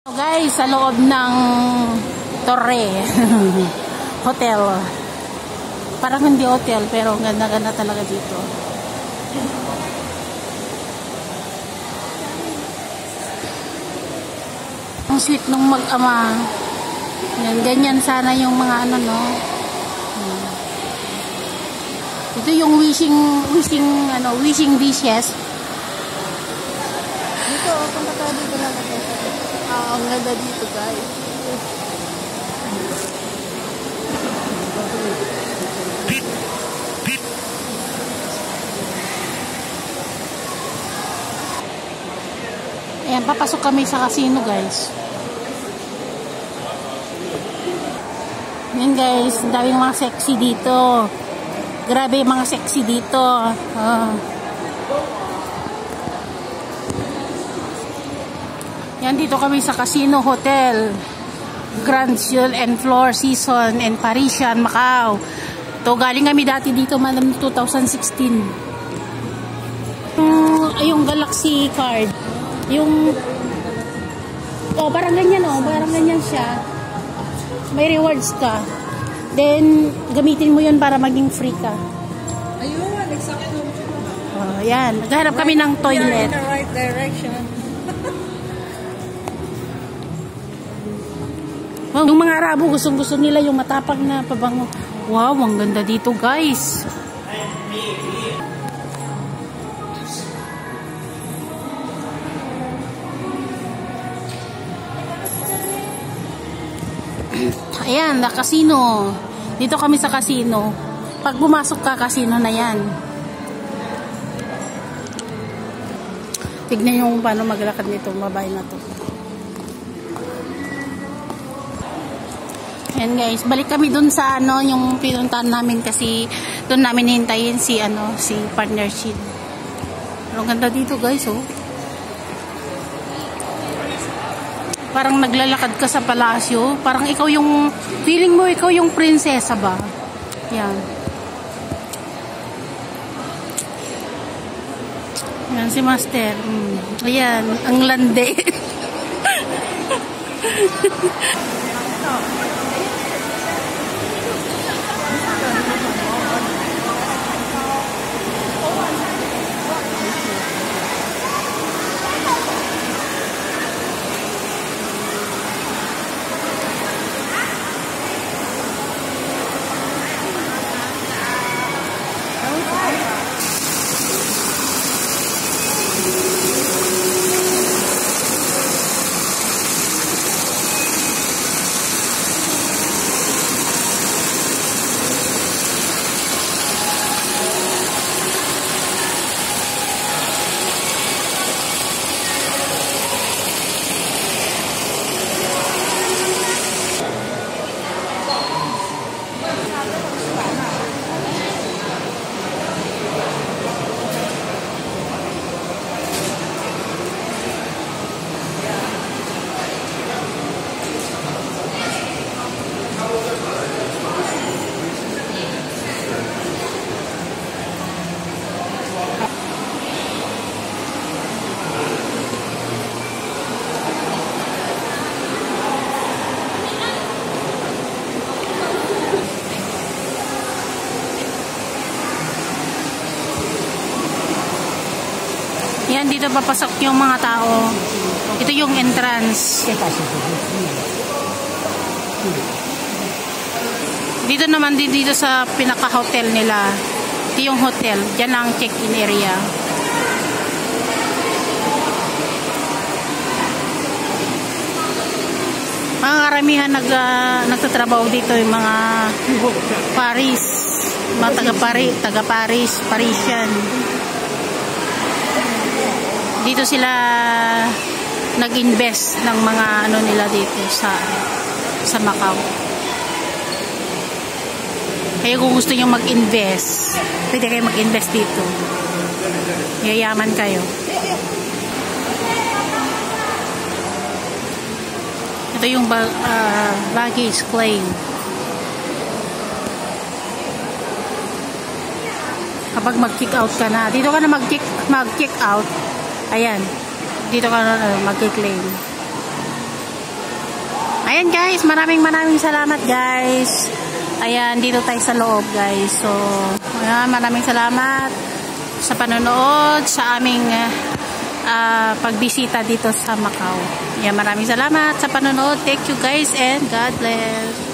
So guys, sa loob ng Torre Hotel. Parang hindi hotel pero ganda-ganda talaga dito. Ang sweet nung mag-ama. Ganyan sana yung mga ano, no. Ito yung wishing dishes. Dito, punta tayo dito na natin. Ang ganda dito, guys. Ayan, papasok kami sa casino, guys. Ayan, guys, daming mga sexy dito. Grabe yung mga sexy dito. Yan, dito kami sa Casino Hotel Grand Ciel and Floor Season and Parisian, Macau. To galing kami dati dito man 2016. Yung Galaxy card. Yung parang ganyan, parang ganyan siya. May rewards ka. Then gamitin mo 'yun para maging free ka. Ayun, exactly. Yan. Naghahanap kami ng toilet. We are in the right direction. Yung mga Arabo, gustong-gusto nila yung matapang na pabango. Wow, ang ganda dito, guys. Ayan, na casino. Dito kami sa casino. Pag pumasok ka, casino na yan. Tignan nyo kung paano maglakad nito, babae na to. Ayan guys, balik kami dun sa yung pinuntahan namin kasi dun namin hintayin si partnership. Pero ang ganda dito guys, Parang naglalakad ka sa palasyo. Parang ikaw yung, feeling mo ikaw yung prinsesa ba? Yan. Yan si Master. Ayan, ang lande. Yan, dito papasok yung mga tao. Ito yung entrance. Dito naman dito sa pinaka-hotel nila. Ito yung hotel. Diyan ang check-in area. Mga karamihan nagtatrabaho dito yung mga Paris. Mga taga-Paris, Parisian. Dito sila nag-invest ng mga nila dito sa Macau. Kaya kung gusto nyo mag-invest, pwede kayo mag-invest dito. Yayaman kayo. Ito yung baggage claim. Kapag mag-kick out ka na, dito ka na mag-kick out. Ayan, dito ka na mag-claim. Ayan guys, maraming salamat guys. Ayan, dito tayo sa loob guys. So, ayan, maraming salamat sa panonood sa aming pagbisita dito sa Macau. Ayan, maraming salamat sa panonood. Thank you guys and God bless.